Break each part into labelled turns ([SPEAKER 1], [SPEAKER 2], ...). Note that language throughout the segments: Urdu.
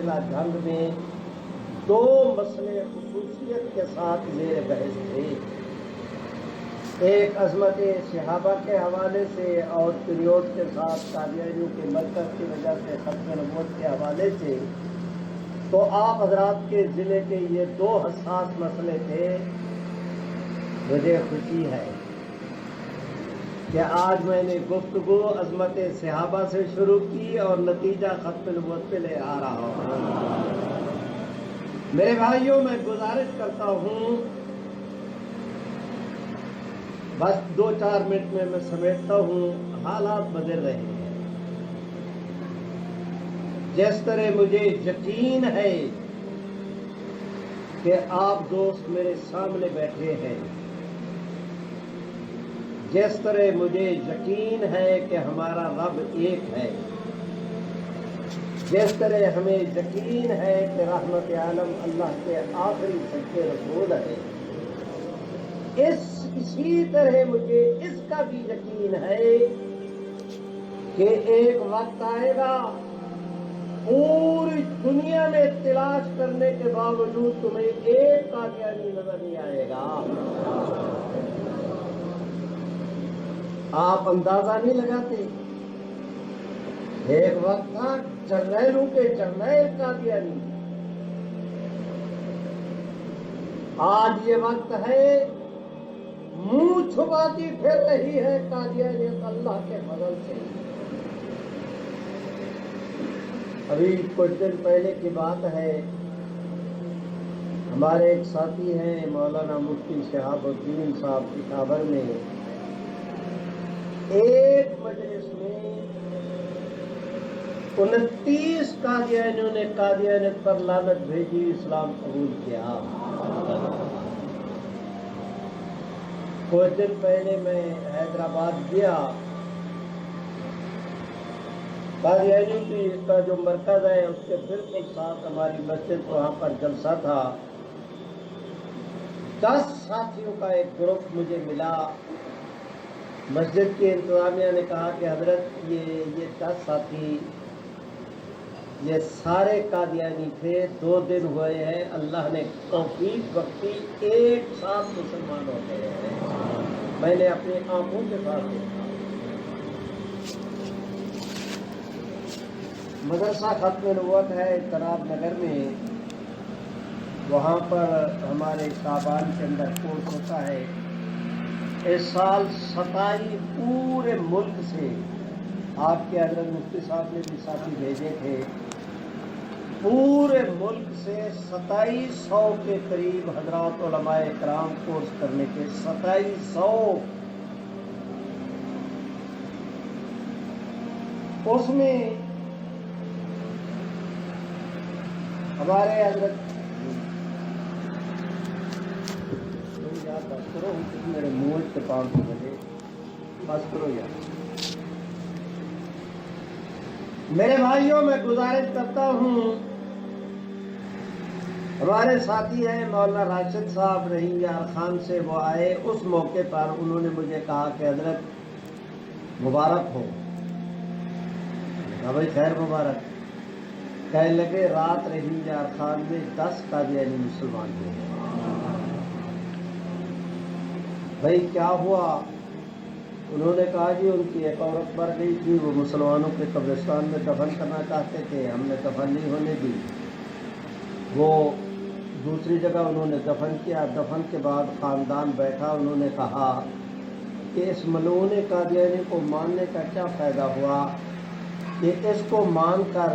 [SPEAKER 1] جنگ میں دو مسئلے خصوصیت کے ساتھ زیر بحث تھے، ایک عظمت صحابہ کے حوالے سے اور پیریوڈ کے ساتھ قادیانیوں کے مرکز کی وجہ سے ختم نبوت کے حوالے سے۔ تو آپ حضرات کے ضلع کے یہ دو حساس مسئلے تھے۔ مجھے خوشی ہے کہ آج میں نے گفتگو عظمت صحابہ سے شروع کی اور نتیجہ ختم نبوت پہ لے آ رہا ہوں۔ میرے بھائیوں، میں گزارش کرتا ہوں، بس 2-4 منٹ میں سمیٹتا ہوں۔ حالات بدل رہے ہیں۔ جس طرح مجھے یقین ہے کہ آپ دوست میرے سامنے بیٹھے ہیں، جس طرح مجھے یقین ہے کہ ہمارا رب ایک ہے، جس طرح ہمیں یقین ہے کہ رحمت عالم اللہ کے آخری سچے رسول ہے، اسی طرح مجھے اس کا بھی یقین ہے کہ ایک وقت آئے گا، پوری دنیا میں تلاش کرنے کے باوجود تمہیں ایک قادیانی نظر نہیں آئے گا۔ آپ اندازہ نہیں لگاتے، ایک وقت تھا جرنیلوں کے جرنیل قادیانی، آج یہ وقت ہے منہ چھپاتی پھر رہی ہے قادیانیت اللہ کے فضل سے۔ ابھی کچھ دن پہلے کی بات ہے، ہمارے ایک ساتھی ہیں مولانا مفتی شہاب الدین صاحب پشاور میں، ایک مجلس میں 29 قادیانیوں نے قادیانیت پر لعنت بھیجی، اسلام قبول کیا۔ کچھ دن پہلے میں حیدرآباد گیا، قادیانیوں کا جو مرکز ہے اس کے بالکل ساتھ ہماری مسجد، وہاں پر جلسہ تھا۔ 10 ساتھیوں کا ایک گروپ مجھے ملا۔ مسجد کی انتظامیہ نے کہا کہ حضرت یہ 10 ساتھی یہ سارے قادیانی تھے، 2 دن ہوئے ہیں، اللہ نے توفیق بخشی، ایک ساتھ مسلمان ہو گئے ہیں۔ میں نے اپنی آنکھوں کے ساتھ دیکھا۔ مدرسہ ختم نبوت ہے اضطراب نگر میں، وہاں پر ہمارے شعبان کے اندر کورس ہوتا ہے۔ اس سال 27 پورے ملک سے، آپ کے حضرت مفتی صاحب نے بھی ساتھی بھیجے تھے، پورے ملک سے 2700 کے قریب حضرات علماء کرام کورس کرنے کے 2700۔ اس میں ہمارے حضرت بس کرو، میرے منہ سے کام کی وجہ بس کرو یار۔ میرے بھائیوں، میں گزارش کرتا ہوں، ہمارے ساتھی ہیں مولانا راشد صاحب رحیم یار خان سے، وہ آئے اس موقع پر، انہوں نے مجھے کہا کہ حضرت مبارک ہو۔ بھائی خیر مبارک۔ کہنے لگے رات رحیم یار خان میں 10 قادیانی مسلمان ہوئے۔ بھائی کیا ہوا؟ انہوں نے کہا جی ان کی ایک عورت مر گئی تھی، وہ مسلمانوں کے قبرستان میں دفن کرنا چاہتے تھے، ہم نے دفن نہیں ہونے دی، وہ دوسری جگہ انہوں نے دفن کیا۔ دفن کے بعد خاندان بیٹھا، انہوں نے کہا کہ اس ملعون قادیانی کو ماننے کا کیا فائدہ ہوا، کہ اس کو مان کر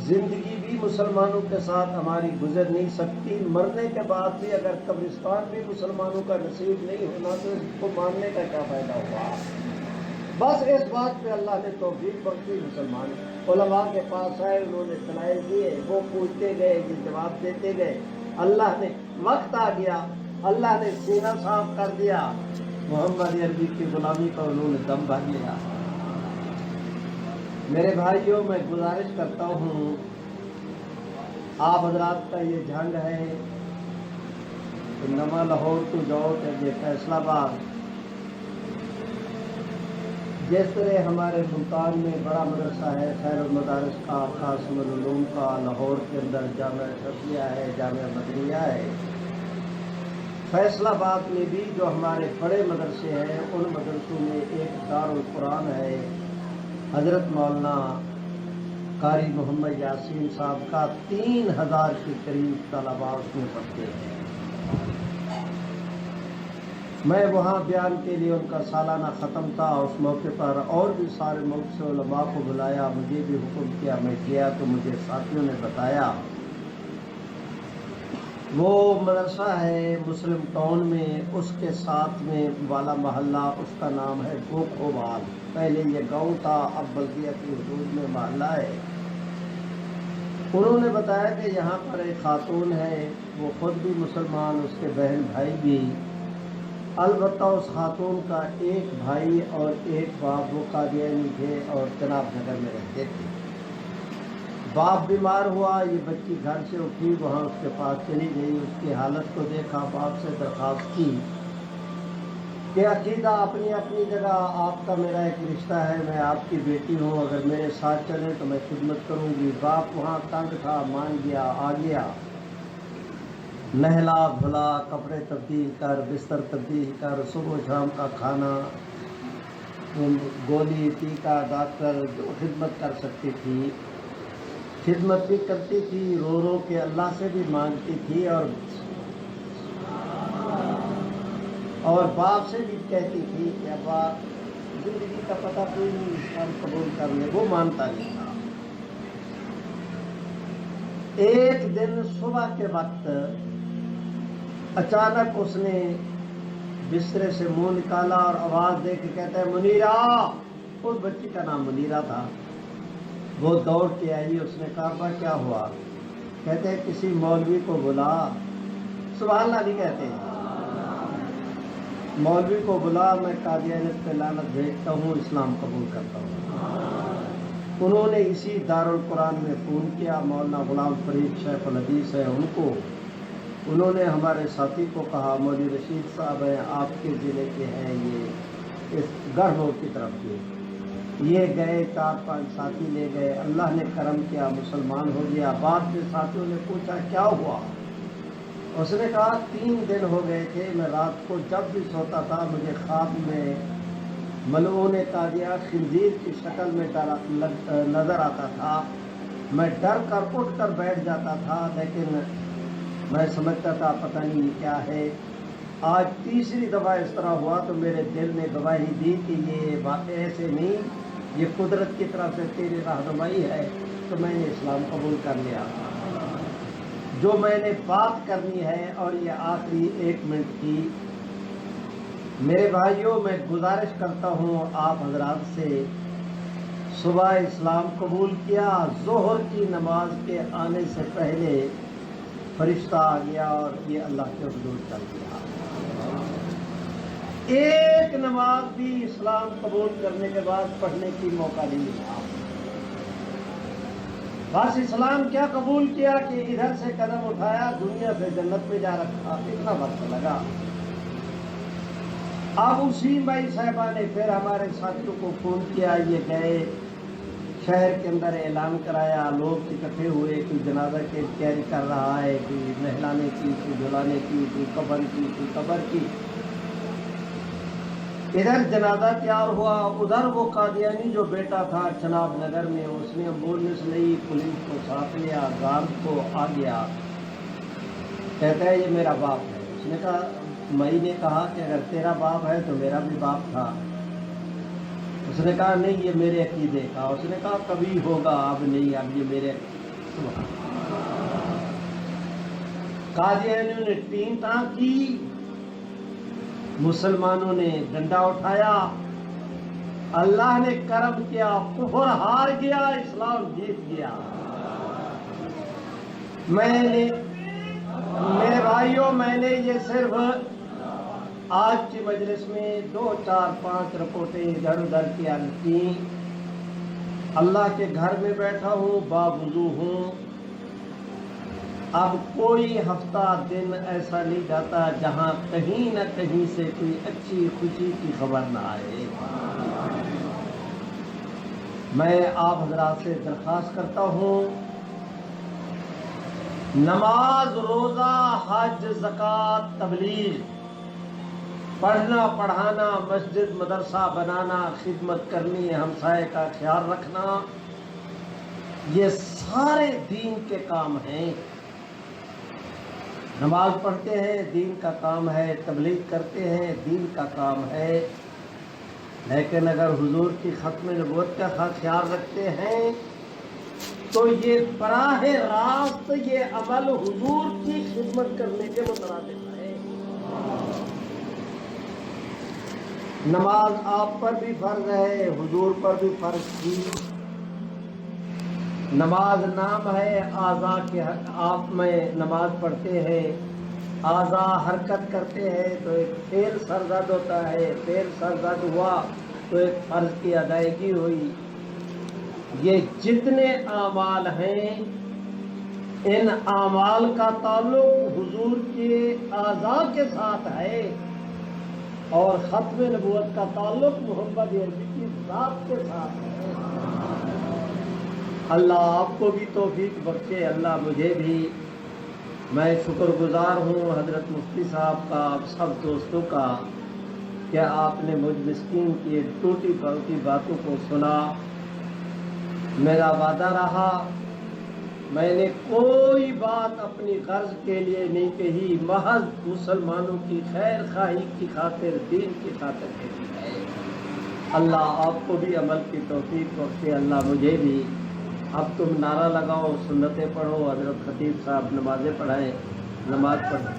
[SPEAKER 1] زندگی بھی مسلمانوں کے ساتھ ہماری گزر نہیں سکتی، مرنے کے بعد بھی اگر قبرستان بھی مسلمانوں کا نصیب نہیں ہونا تو اس کو ماننے کا کیا فائدہ ہوا۔ بس اس بات پہ اللہ نے توفیق بخشی، مسلمان علماء کے پاس آئے، انہوں نے دلائل دیے، وہ پوچھتے گئے، یہ جواب دیتے گئے۔ اللہ نے وقت آ گیا، اللہ نے سینہ صاف کر دیا، محمد عربی کی غلامی پر انہوں نے دم بھر لیا۔ میرے بھائیوں، میں گزارش کرتا ہوں، آپ حضرات کا یہ جھنگ ہے کہ نواں لاہور تو جاؤ کہ یہ فیصلہ آباد، جس طرح ہمارے ملتان میں بڑا مدرسہ ہے خیر المدارس کا، قاسم العلوم کا، لاہور کے اندر جامعہ شفیہ ہے، جامعہ مدنیہ ہے، فیصل آباد میں بھی جو ہمارے بڑے مدرسے ہیں ان مدرسوں میں ایک دارالقرآن ہے، حضرت مولانا قاری محمد یاسین صاحب کا 3000 کے قریب طلباء اس میں پڑھتے ہیں۔ میں وہاں بیان کے لیے ان کا سالانہ ختم تھا، اس موقع پر اور بھی سارے ملک سے علماء کو بلایا، مجھے بھی حکم کیا، میں گیا تو مجھے ساتھیوں نے بتایا وہ مدرسہ ہے مسلم ٹاؤن میں، اس کے ساتھ میں والا محلہ، اس کا نام ہے گوکھوال، پہلے یہ گاؤں تھا، اب بلدیہ کی حدود میں محلہ ہے۔ انہوں نے بتایا کہ یہاں پر ایک خاتون ہے، وہ خود بھی مسلمان، اس کے بہن بھائی بھی، البتہ اس خاتون کا ایک بھائی اور ایک باپ وہ قادیانی تھے اور جناب نگر میں رہتے تھے۔ باپ بیمار ہوا، یہ بچی گھر سے اٹھی، وہاں اس کے پاس چلی گئی، اس کی حالت کو دیکھا، باپ سے درخواست کی کہ عقیدہ اپنی اپنی جگہ، آپ کا میرا ایک رشتہ ہے، میں آپ کی بیٹی ہوں، اگر میرے ساتھ چلیں تو میں خدمت کروں گی۔ باپ وہاں تنگ تھا، مان گیا، آ گیا، نہلا دھلا، کپڑے تبدیل کر، بستر تبدیل کر، صبح شام کا کھانا، گولی ٹیکا، ڈاکٹر، جو خدمت کر سکتی تھی خدمت بھی کرتی تھی، رو رو کے اللہ سے بھی مانگتی تھی، اور باپ سے بھی کہتی تھی کہ ابا زندگی کا پتہ کوئی نہیں، اسلام قبول کر لے، وہ مانتا نہیں تھا۔ ایک دن صبح کے وقت اچانک اس نے بسترے سے منہ نکالا اور آواز دے کے کہتا ہے منیرہ، اس بچی کا نام منیرہ تھا۔ وہ دوڑ کے آئی، اس نے کہا ابا کیا ہوا؟ کہتے ہیں کسی مولوی کو بلا، سبحان اللہ نہیں کہتے ہیں، مولوی کو بلا، میں قادیانیت پہ لعنت بھیجتا ہوں، اسلام قبول کرتا ہوں۔ انہوں نے اسی دارالقرآن میں فون کیا، مولانا غلام فرید شیخ الحدیث ہے ان کو، انہوں نے ہمارے ساتھی کو کہا مولوی رشید صاحب ہیں، آپ کے ضلع کے ہیں، یہ اس گڑھ روڈ کی طرف کے، یہ گئے، 4-5 ساتھی لے گئے، اللہ نے کرم کیا، مسلمان ہو گیا۔ بعد میں ساتھیوں نے پوچھا کیا ہوا؟ اس نے کہا 3 دن ہو گئے تھے، میں رات کو جب بھی سوتا تھا مجھے خواب میں ملعون قادیہ خنزیر کی شکل میں نظر آتا تھا، میں ڈر کر اٹھ کر بیٹھ جاتا تھا، لیکن میں سمجھتا تھا پتہ نہیں یہ کیا ہے۔ آج تیسری دفعہ اس طرح ہوا تو میرے دل نے گواہی دی کہ یہ باتیں ایسے نہیں، یہ قدرت کی طرف سے تیری رہنمائی ہے، تو میں نے اسلام قبول کر لیا۔ جو میں نے بات کرنی ہے، اور یہ آخری 1 منٹ کی، میرے بھائیوں میں گزارش کرتا ہوں آپ حضرات سے، صبح اسلام قبول کیا، ظہر کی نماز کے آنے سے پہلے فرشتہ آ گیا اور یہ اللہ کے حضور چل گیا۔ ایک نماز بھی اسلام قبول کرنے کے بعد پڑھنے کی موقع نہیں ملا۔ بس اسلام کیا قبول کیا کہ ادھر سے قدم اٹھایا، دنیا سے جنت میں جا رکھا، اتنا وقت لگا۔ اب اسی بھائی صاحبہ نے پھر ہمارے ساتھیوں کو فون کیا، یہ گئے شہر کے اندر اعلان کرایا، لوگ اکٹھے ہوئے، کوئی جنازہ کی تیاری کر رہا ہے، کوئی نہلانے کی، کوئی دھلانے کی، کوئی کفن کی، کوئی قبر کی۔ ادھر جنازہ تیار ہوا، ادھر وہ قادیانی جو بیٹا تھا چناب نگر میں، اس نے ایمبولینس لی، پولیس کو ساتھ لیا، گارڈ کو آ گیا، کہتا ہے یہ میرا باپ ہے۔ اس نے کہا، مئی نے کہا کہ اگر تیرا باپ ہے تو میرا بھی باپ تھا۔ اس نے کہا نہیں یہ میرے عقیدے کا۔ اس نے کہا کبھی ہوگا، اب نہیں، اب یہ میرے قادیانیوں نے ٹین ٹانگ کی، مسلمانوں نے ڈنڈا اٹھایا، اللہ نے کرم کیا، کفر ہار گیا، اسلام جیت گیا۔ میرے بھائیوں، میں نے یہ صرف آج کی مجلس میں 2 4 5 رپورٹیں ادھر ادھر کی عرض کی۔ اللہ کے گھر میں بیٹھا ہوں، باوضو ہوں، اب کوئی ہفتہ دن ایسا نہیں جاتا جہاں کہیں نہ کہیں سے کوئی اچھی خوشی کی خبر نہ آئے۔ میں آپ حضرات سے درخواست کرتا ہوں، نماز، روزہ، حج، زکوٰۃ، تبلیغ، پڑھنا پڑھانا، مسجد مدرسہ بنانا، خدمت کرنی، ہمسائے کا خیال رکھنا، یہ سارے دین کے کام ہیں۔ نماز پڑھتے ہیں، دین کا کام ہے، تبلیغ کرتے ہیں، دین کا کام ہے، لیکن اگر حضور کی ختم نبوت کا خیال رکھتے ہیں تو یہ براہ راست یہ عمل حضور کی خدمت کرنے کے مترادف ہے۔ نماز آپ پر بھی فرض ہے، حضور پر بھی فرض تھی۔ نماز نام ہے، اعضاء کے آپ میں نماز پڑھتے ہیں، اعضاء حرکت کرتے ہیں تو ایک فعل سرزد ہوتا ہے، فعل سرزد ہوا تو ایک فرض کی ادائیگی ہوئی۔ یہ جتنے اعمال ہیں ان اعمال کا تعلق حضور کے اعضاء کے ساتھ ہے اور ختم نبوت کا تعلق محمد عربی کی ذات کے ساتھ ہے۔ اللہ آپ کو بھی توفیق بخشے، اللہ مجھے بھی۔ میں شکر گزار ہوں حضرت مفتی صاحب کا، آپ سب دوستوں کا، کہ آپ نے مجھ مسکین کی ٹوٹی پھوٹی باتوں کو سنا۔ میرا وعدہ رہا، میں نے کوئی بات اپنی غرض کے لیے نہیں کہی، محض مسلمانوں کی خیر خواہی کی خاطر، دین کی خاطر کہی ہے۔ اللہ آپ کو بھی عمل کی توفیق بخشے، اللہ مجھے بھی۔ اب تم نعرہ لگاؤ، سنتیں پڑھو، حضرت خطیب صاحب نمازیں پڑھائیں، نماز پڑھیں۔